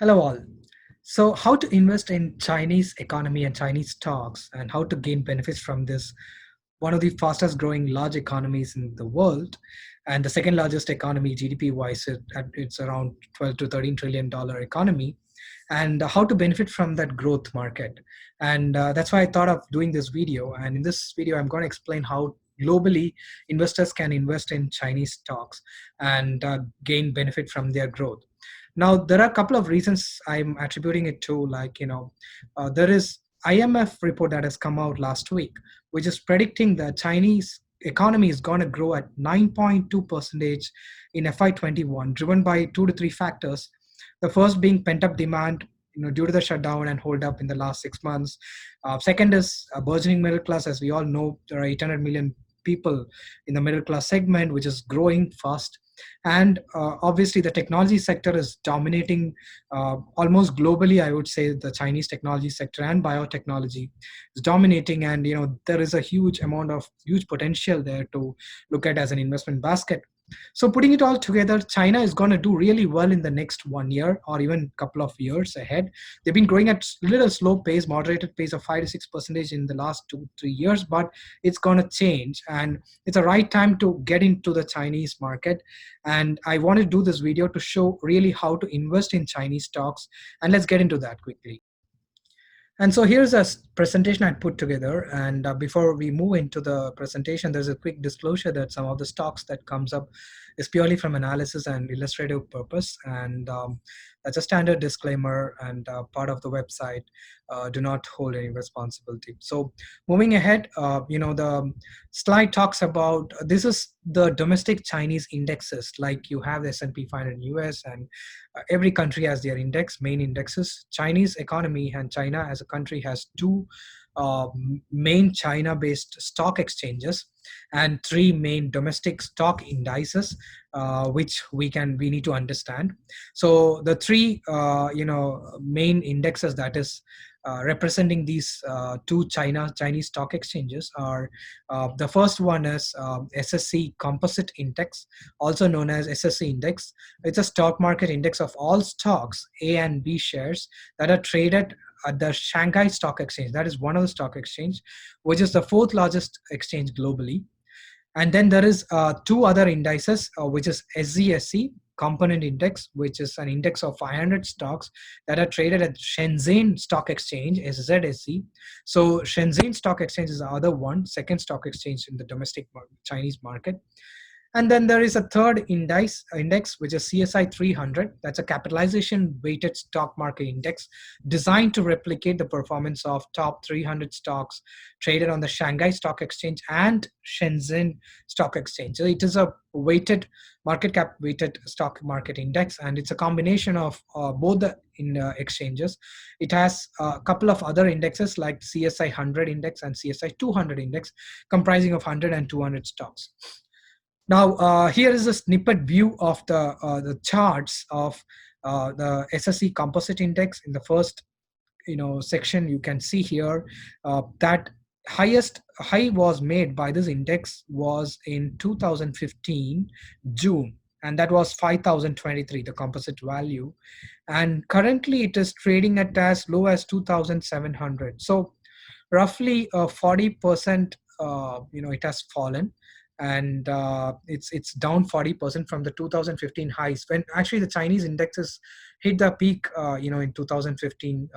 Hello all. So how to invest in Chinese economy and Chinese stocks and how to gain benefits from this one of the fastest growing large economies in the world and the second largest economy GDP wise it's around 12 to 13 trillion dollar economy and how to benefit from that growth market. And that's why I thought of doing this video, and in this video I'm going to explain how globally investors can invest in Chinese stocks and gain benefit from their growth. Now there are a couple of reasons I'm attributing it to, like there is IMF report that has come out last week which is predicting that Chinese economy is going to grow at 9.2 percentage in FY21, driven by two to three factors. The first being pent up demand, due to the shutdown and hold up in the last 6 months. Second is a burgeoning middle class. As we all know, there are 800 million people in the middle class segment, which is growing fast. And obviously, the technology sector is dominating almost globally. I would say the Chinese technology sector and biotechnology is dominating, and there is a huge potential there to look at as an investment basket. So putting it all together, China is going to do really well in the next 1 year or even couple of years ahead. They've been growing at little slow pace, moderated pace of 5 to 6% in the last 2 3 years, but it's going to change, and it's a right time to get into the Chinese market. And I want to do this video to show really how to invest in Chinese stocks, and let's get into that quickly. And so here's a presentation I put together. And before we move into the presentation, there's a quick disclosure that some of the stocks that comes up is purely from analysis and illustrative purpose. And that's a standard disclaimer and part of the website. Do not hold any responsibility. So moving ahead, the slide talks about this is the domestic Chinese indexes. Like you have the S&P 500 US, and every country has their main indexes. Chinese economy and China as a country has two main China-based stock exchanges and three main domestic stock indices, which we need to understand. So the three main indexes that is representing these two Chinese stock exchanges are the first one is SSC Composite Index, also known as SSC Index. It's a stock market index of all stocks, A and B shares, that are traded at the Shanghai Stock Exchange. That is one of the stock exchange, which is the fourth largest exchange globally. And then there is two other indices, which is SZSE Component Index, which is an index of 500 stocks that are traded at Shenzhen Stock Exchange, SZSE. So Shenzhen Stock Exchange is the other one, second stock exchange in the domestic Chinese market. And then there is a third index, which is CSI 300. That's a capitalization weighted stock market index designed to replicate the performance of top 300 stocks traded on the Shanghai Stock Exchange and Shenzhen Stock Exchange. So it is a weighted market cap weighted stock market index, and it's a combination of both the exchanges. It has a couple of other indexes like CSI 100 index and CSI 200 index, comprising of 100 and 200 stocks. Now, here is a snippet view of the charts of the SSE Composite Index. In the first, section, you can see here that highest high was made by this index was in 2015 June, and that was 5,023, the composite value. And currently, it is trading at as low as 2,700. So, roughly 40%. It has fallen, and it's down 40% from the 2015 highs, when actually the Chinese indexes hit the peak in 2015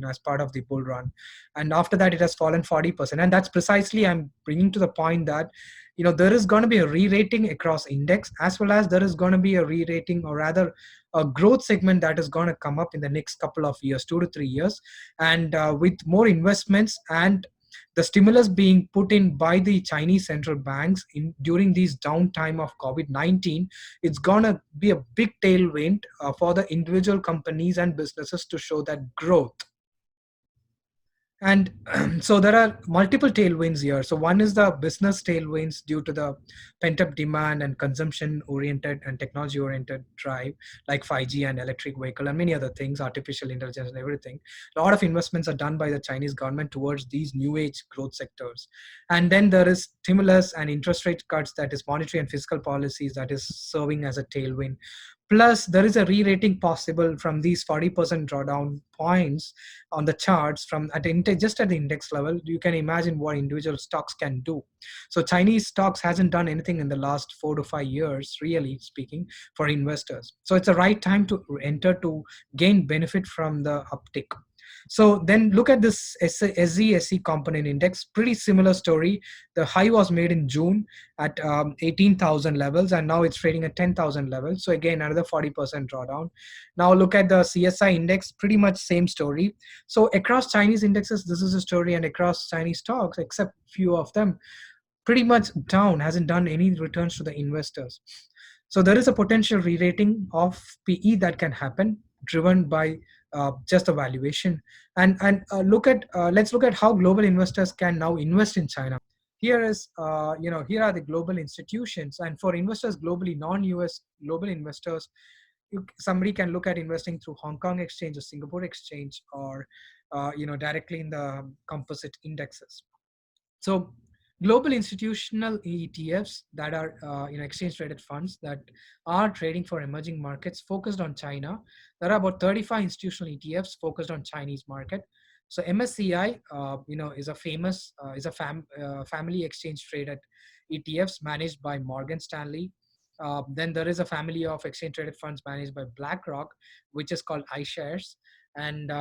as part of the bull run. And after that it has fallen 40%, and that's precisely I'm bringing to the point that there is going to be a re-rating across index, as well as there is going to be a re-rating, or rather a growth segment that is going to come up in the next couple of years, 2 to 3 years. And with more investments and the stimulus being put in by the Chinese central banks during this downtime of COVID-19, it's gonna be a big tailwind for the individual companies and businesses to show that growth. And so there are multiple tailwinds here. So one is the business tailwinds due to the pent-up demand and consumption-oriented and technology-oriented drive, like 5G and electric vehicle and many other things, artificial intelligence and everything. A lot of investments are done by the Chinese government towards these new age growth sectors. And then there is stimulus and interest rate cuts, that is monetary and fiscal policies, that is serving as a tailwind. Plus, there is a re-rating possible from these 40% drawdown points on the charts from just at the index level. You can imagine what individual stocks can do. So Chinese stocks hasn't done anything in the last 4 to 5 years, really speaking, for investors. So it's the right time to enter to gain benefit from the uptick. So then look at this SZSE component index, pretty similar story. The high was made in June at 18,000 levels, and now it's trading at 10,000 levels. So again, another 40% drawdown. Now look at the CSI index, pretty much same story. So across Chinese indexes, this is a story, and across Chinese stocks, except few of them, pretty much down, hasn't done any returns to the investors. So there is a potential re-rating of PE that can happen, driven by just the valuation. And let's look at how global investors can now invest in China. Here are the global institutions, and for investors globally, non-US global investors, somebody can look at investing through Hong Kong exchange or Singapore exchange, or directly in the composite indexes. So global institutional ETFs that are exchange traded funds that are trading for emerging markets focused on China. There are about 35 institutional ETFs focused on Chinese market. So MSCI, is a famous family exchange traded ETFs managed by Morgan Stanley. Then there is a family of exchange traded funds managed by BlackRock, which is called iShares, and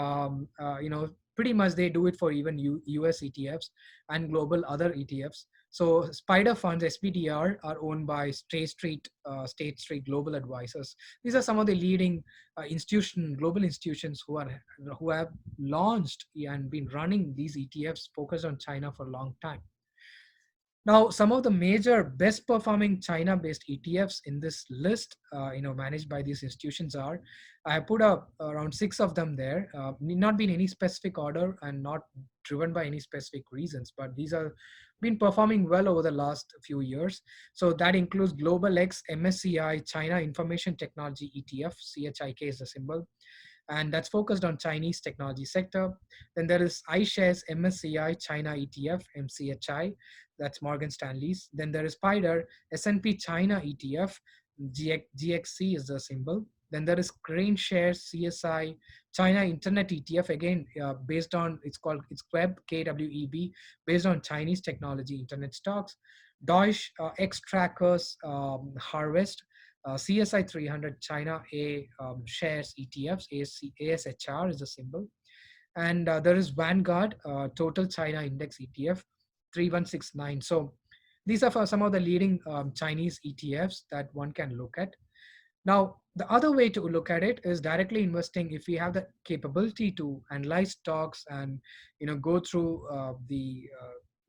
pretty much they do it for even US ETFs and global other ETFs. So Spider funds (SPDR) are owned by State Street Global Advisors. These are some of the leading global institutions who have launched and been running these ETFs focused on China for a long time. Now, some of the major best performing China-based ETFs in this list, managed by these institutions are, I have put up around six of them there, need not be in any specific order and not driven by any specific reasons, but these are been performing well over the last few years. So that includes Global X MSCI China Information Technology ETF, CHIK is the symbol, and that's focused on Chinese technology sector. Then there is iShares MSCI China ETF, MCHI, that's Morgan Stanley's. Then there is Spider S&P China ETF, GXC is the symbol. Then there is Crane Shares CSI China Internet ETF, again it's Web KWEB, based on Chinese technology internet stocks. Deutsche X Trackers Harvest CSI 300 China A shares ETFs, ASHR is the symbol. And there is Vanguard Total China Index ETF 3169. So these are for some of the leading Chinese ETFs that one can look at. Now, the other way to look at it is directly investing. If we have the capability to analyze stocks and go through the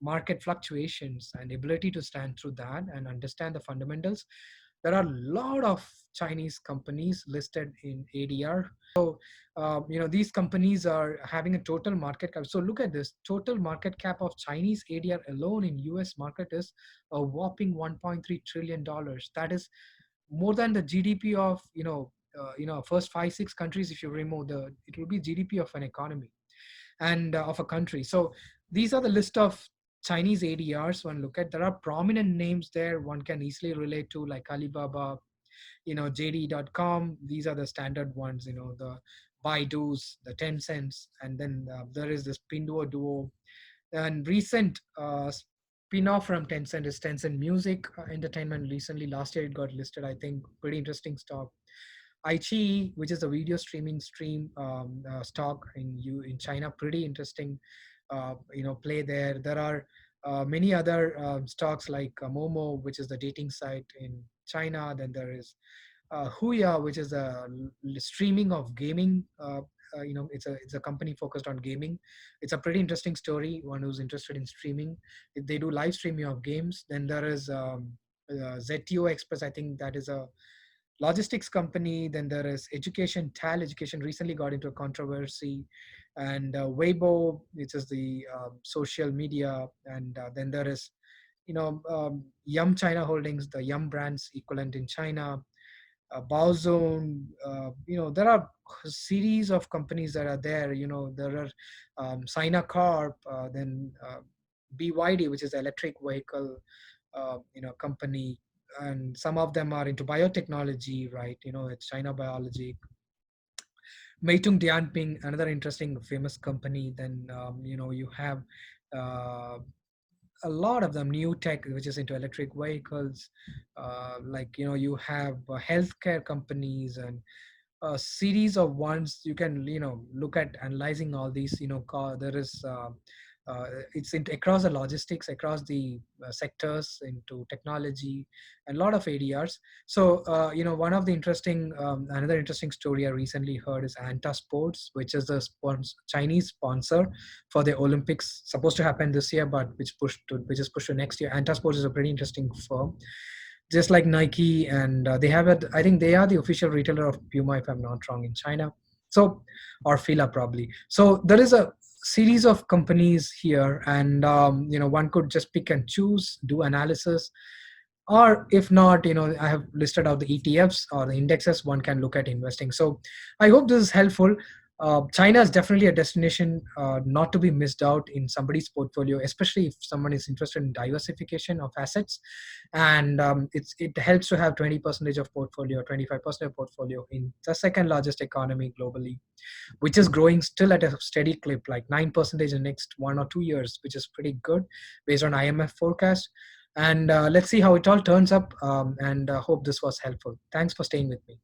market fluctuations and ability to stand through that and understand the fundamentals, there are a lot of Chinese companies listed in ADR. So, these companies are having a total market cap. So look at this: total market cap of Chinese ADR alone in US market is a whopping 1.3 trillion dollars. That is more than the GDP of first 5 6 countries. If you remove it will be GDP of an economy and of a country. So these are the list of Chinese ADRs one look at. There are prominent names there one can easily relate to, like Alibaba, JD.com. These are the standard ones, the Baidu's, the Tencents, and then there is this Pinduoduo. And recent spin-off from Tencent is Tencent Music Entertainment. Recently, last year it got listed, I think. Pretty interesting stock. iQIYI, which is a video stream stock in China, pretty interesting. Play there. There are many other stocks like Momo, which is the dating site in China. Then there is Huya, which is a streaming of gaming. It's a company focused on gaming. It's a pretty interesting story. One who's interested in streaming, they do live streaming of games. Then there is ZTO Express. I think that is a logistics company. Then there is Education. Tal Education recently got into a controversy, and Weibo, which is the social media, and then there is Yum China Holdings, the Yum brands equivalent in China. Baozone, there are a series of companies that are there. There are Sina Corp, then BYD, which is electric vehicle, company. and some of them are into biotechnology, right? It's China Biology. Meitung Dianping, another interesting famous company. Then you have uh, a lot of them, new tech, which is into electric vehicles. Like you have healthcare companies, and a series of ones. You can look at analyzing all these. There is it's across the logistics, across the sectors, into technology, and a lot of ADRs. So one of the interesting another interesting story I recently heard is Anta Sports, which is the Chinese sponsor for the Olympics, supposed to happen this year, but which is pushed to next year. Anta Sports is a pretty interesting firm, just like Nike, and they have it. I think they are the official retailer of Puma, if I'm not wrong, in China. So, or Fila probably. So there is a series of companies here, and one could just pick and choose, do analysis, or if not, I have listed out the ETFs or the indexes one can look at investing. So I hope this is helpful. China is definitely a destination not to be missed out in somebody's portfolio, especially if someone is interested in diversification of assets. And it helps to have 20% of portfolio, 25% of portfolio in the second largest economy globally, which is growing still at a steady clip, like 9% in the next 1 or 2 years, which is pretty good based on IMF forecast. And let's see how it all turns up. And hope this was helpful. Thanks for staying with me.